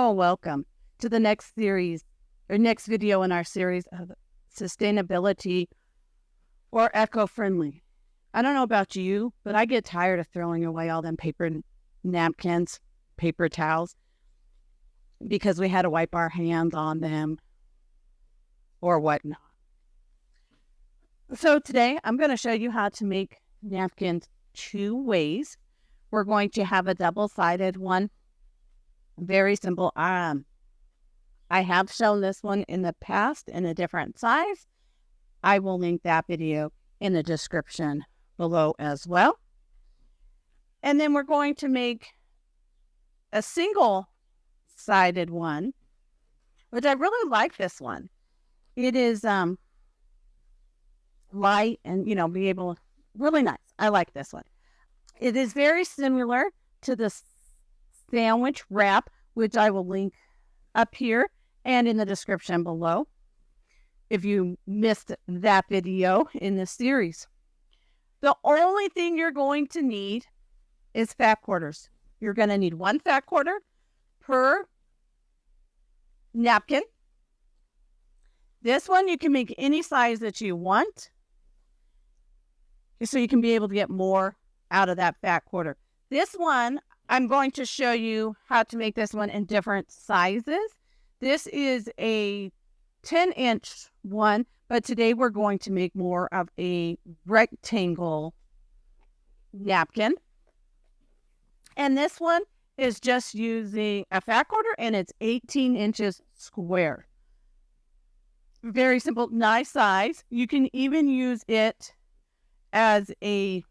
Hello and welcome to the next series or next video in our series of sustainability or eco-friendly. I don't know about you, but I get tired of throwing away all them paper napkins, paper towels, because we had to wipe our hands on them or whatnot. So today I'm going to show you how to make napkins two ways. We're going to have a double-sided one. Very simple. I have shown this one in the past in a different size. I will link that video in the description below as well. And then we're going to make a single-sided one, which I really like this one. It is light and, be able, really nice. I like this one. It is very similar to the sandwich wrap, which I will link up here and in the description below if you missed that video in this series. The only thing you're going to need is fat quarters. You're going to need one fat quarter per napkin. This one you can make any size that you want, so you can be able to get more out of that fat quarter. This one, I'm going to show you how to make this one in different sizes. This is a 10-inch one, but today we're going to make more of a rectangle napkin. And this one is just using a fat quarter, and it's 18 inches square. Very simple, nice size. You can even use it as a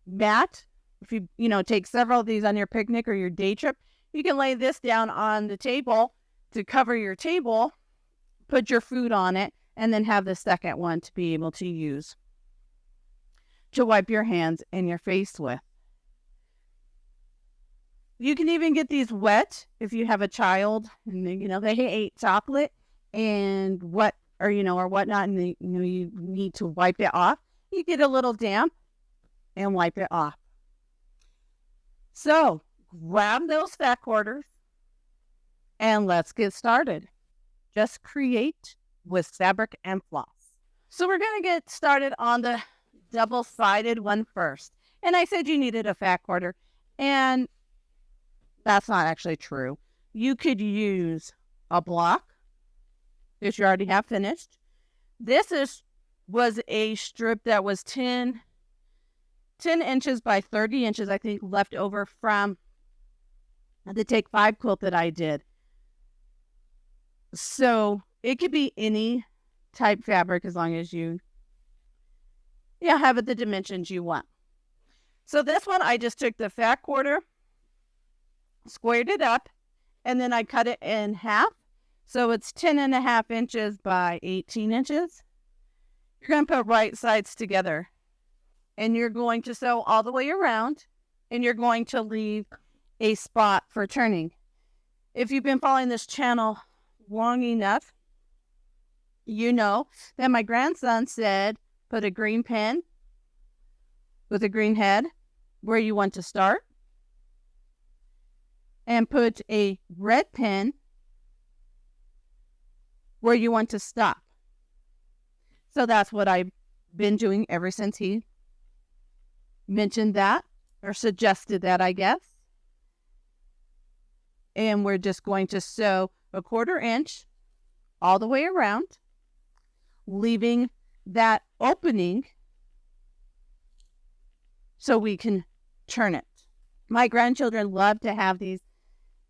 mat. If you take several of these on your picnic or your day trip, you can lay this down on the table to cover your table, put your food on it, and then have the second one to be able to use to wipe your hands and your face with. You can even get these wet if you have a child and they ate chocolate and or whatnot, and you need to wipe it off. You get a little damp and wipe it off. So grab those fat quarters and let's get started. Just create with fabric and floss. So we're going to get started on the double-sided one first. And I said you needed a fat quarter, and that's not actually true. You could use a block that you already have finished. This was a strip that was 10 inches by 30 inches, I think, left over from the Take 5 quilt that I did. So it could be any type fabric as long as you have it the dimensions you want. So this one, I just took the fat quarter, squared it up, and then I cut it in half. So it's 10.5 inches by 18 inches. You're going to put right sides together. And you're going to sew all the way around, and you're going to leave a spot for turning. If you've been following this channel long enough, you know that my grandson said, put a green pin with a green head where you want to start, and put a red pin where you want to stop. So that's what I've been doing ever since he mentioned that, or suggested that, I guess. And we're just going to sew a 1/4 inch all the way around, leaving that opening so we can turn it. My grandchildren love to have these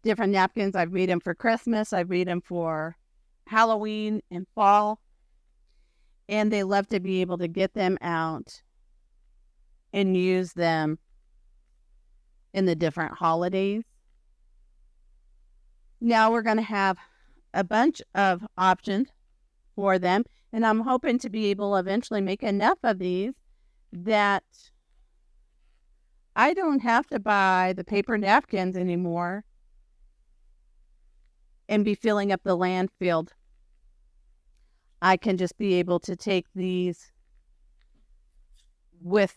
different napkins. I've made them for Christmas. I've made them for Halloween and fall. And they love to be able to get them out and use them in the different holidays. Now we're going to have a bunch of options for them, and I'm hoping to be able to eventually make enough of these that I don't have to buy the paper napkins anymore and be filling up the landfill. I can just be able to take these with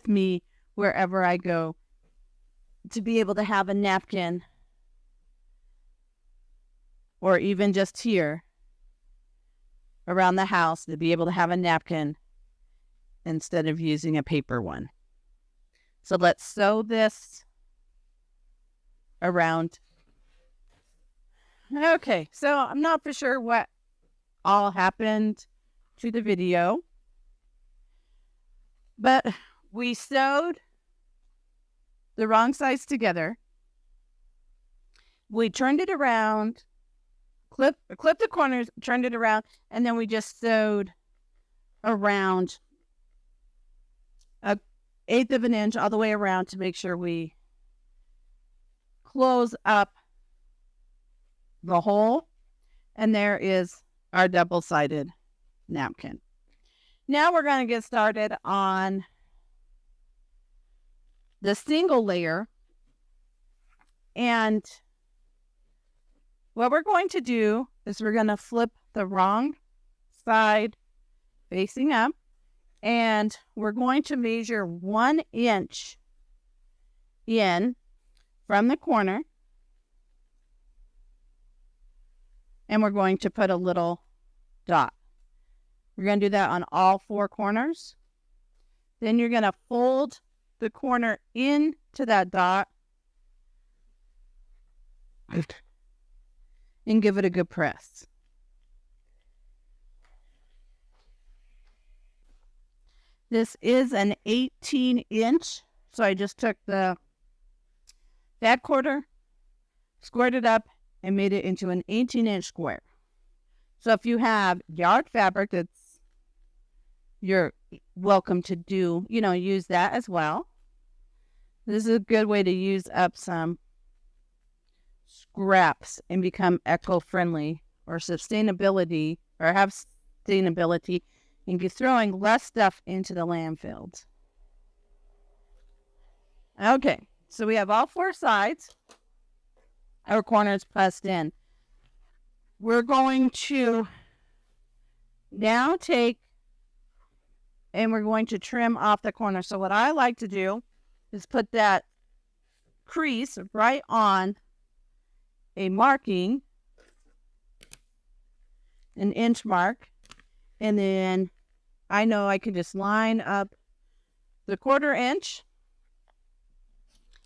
me wherever I go, to be able to have a napkin or even just here around the house to be able to have a napkin instead of using a paper one. So let's sew this around. Okay, so I'm not for sure what all happened to the video, but we sewed the wrong sides together. We turned it around, clipped the corners, turned it around, and then we just sewed around 1/8 of an inch all the way around to make sure we close up the hole. And there is our double-sided napkin. Now we're going to get started on the single layer. And what we're going to do is we're going to flip the wrong side facing up, and we're going to measure 1 inch in from the corner, and we're going to put a little dot. We're going to do that on all 4 corners. Then you're going to fold the corner into that dot and give it a good press. This is an 18-inch, so I just took the back quarter, squared it up, and made it into an 18-inch square. So if you have yard fabric, you're welcome to use that as well. This is a good way to use up some scraps and become eco-friendly or have sustainability and be throwing less stuff into the landfills. Okay, so we have all 4 sides. Our corners pressed in. We're going to now and we're going to trim off the corner. So what I like to do is put that crease right on a marking, an inch mark, and then I know I can just line up the 1/4 inch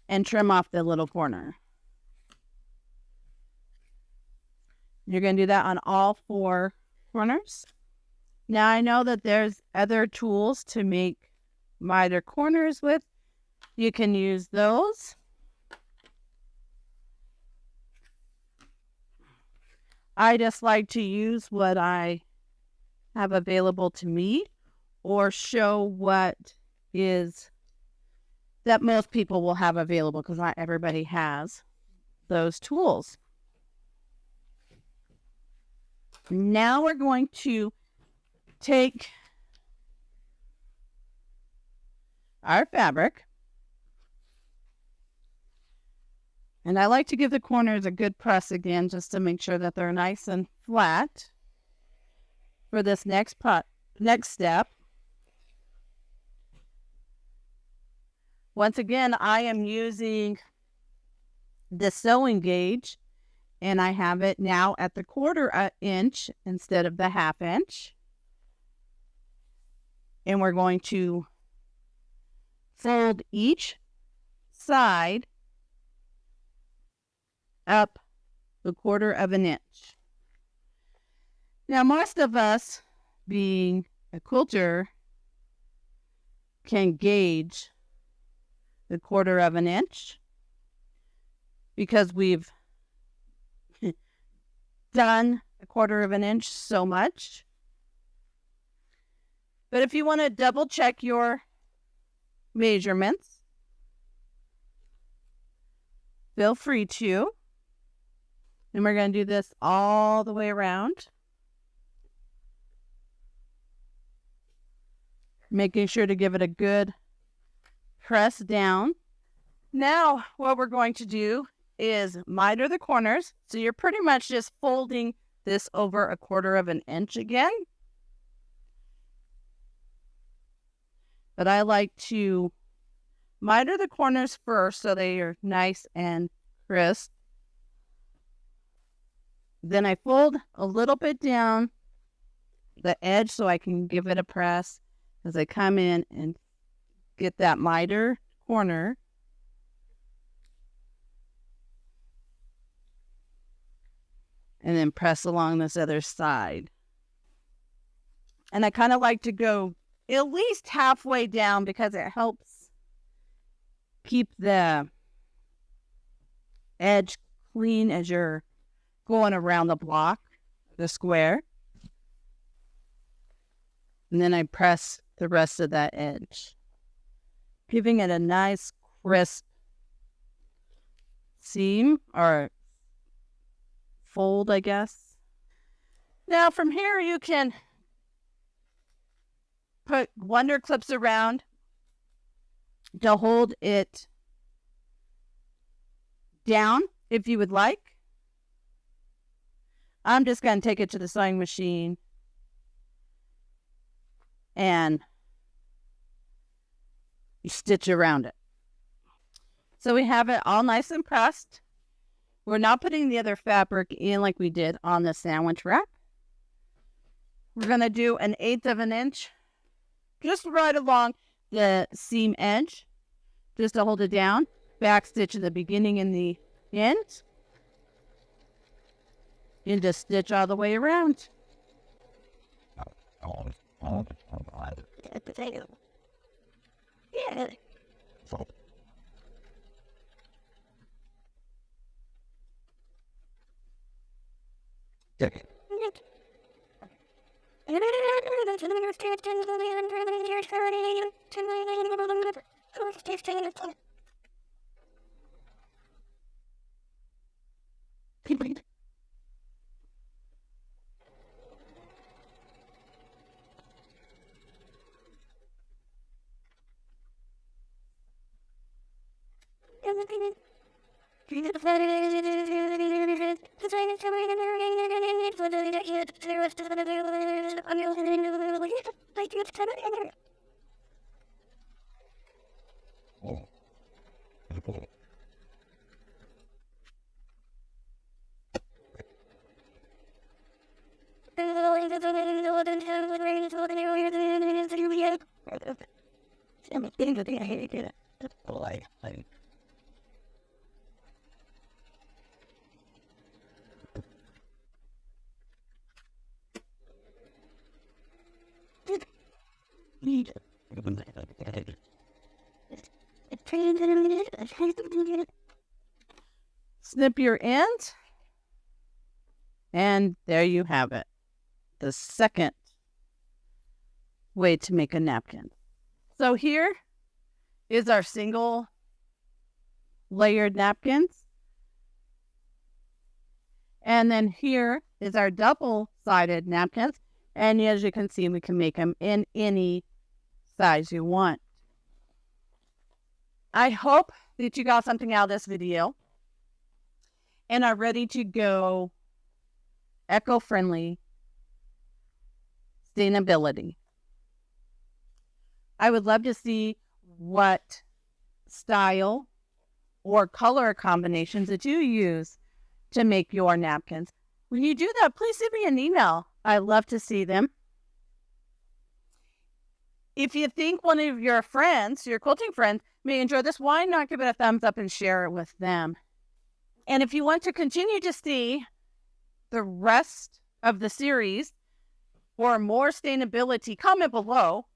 and trim off the little corner. You're going to do that on all 4 corners. Now I know that there's other tools to make miter corners with. You can use those. I just like to use what I have available to me or show what is that most people will have available, because not everybody has those tools. Now we're going to take our fabric, and I like to give the corners a good press again just to make sure that they're nice and flat for this next step. Once again, I am using the sewing gauge, and I have it now at the 1/4 inch instead of the 1/2 inch. And we're going to fold each side up the 1/4 inch. Now, most of us, being a quilter, can gauge the 1/4 inch because we've done a 1/4 inch so much. But if you want to double check your measurements, feel free to. And we're going to do this all the way around, making sure to give it a good press down. Now, what we're going to do is miter the corners. So you're pretty much just folding this over a 1/4 inch again. But I like to miter the corners first so they are nice and crisp. Then I fold a little bit down the edge so I can give it a press as I come in and get that miter corner. And then press along this other side. And I kind of like to go at least halfway down because it helps keep the edge clean as you're going around the block, the square. And then I press the rest of that edge, giving it a nice crisp seam or fold, I guess. Now from here you can put wonder clips around to hold it down if you would like. I'm just going to take it to the sewing machine and stitch around it. So we have it all nice and pressed. We're not putting the other fabric in like we did on the sandwich wrap. We're going to do 1/8 of an inch just right along the seam edge, just to hold it down. Back stitch at the beginning and the end. And just stitch all the way around. Snip your end, and there you have it. The second way to make a napkin. So here is our single layered napkins. And then here is our double-sided napkins. And as you can see, we can make them in any size you want. I hope that you got something out of this video and are ready to go eco-friendly sustainability. I would love to see what style or color combinations that you use to make your napkins. When you do that, please send me an email. I love to see them. If you think one of your friends, your quilting friends, may enjoy this, why not give it a thumbs up and share it with them? And if you want to continue to see the rest of the series or more sustainability, comment below.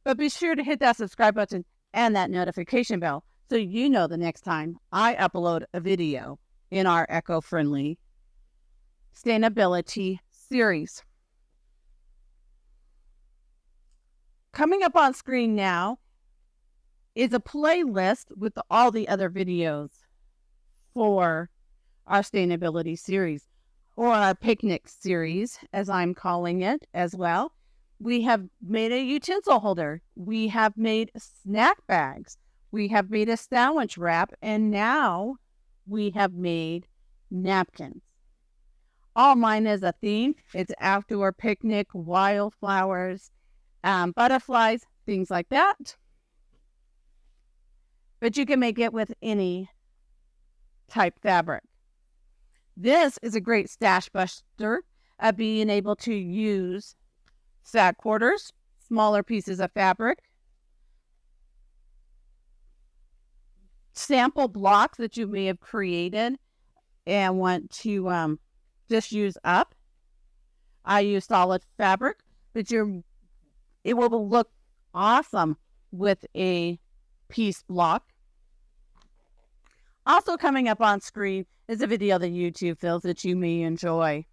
But be sure to hit that subscribe button and that notification bell so you know the next time I upload a video in our eco-friendly sustainability series. Coming up on screen now is a playlist with all the other videos for our sustainability series, or our picnic series, as I'm calling it as well. We have made a utensil holder. We have made snack bags. We have made a sandwich wrap. And now we have made napkins. All mine is a theme. It's outdoor picnic, wildflowers, butterflies, things like that. But you can make it with any type fabric. This is a great stash buster of being able to use sack quarters, smaller pieces of fabric, sample blocks that you may have created and want to just use up. I use solid fabric, but it will look awesome with a piece block. Also coming up on screen is a video that YouTube feels that you may enjoy.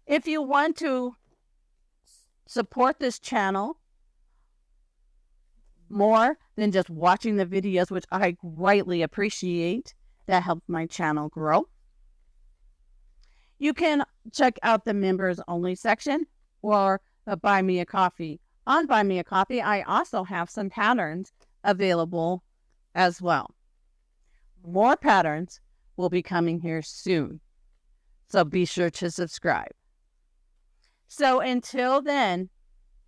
If you want to support this channel more than just watching the videos, which I greatly appreciate, that helps my channel grow, you can check out the members only section or Buy Me a Coffee. On Buy Me a Coffee, I also have some patterns available as well. More patterns will be coming here soon, so be sure to subscribe. So until then,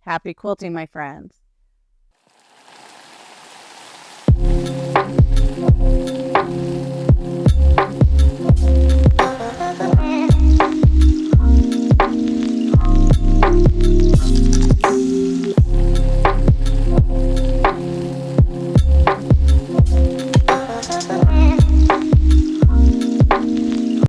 happy quilting, my friends.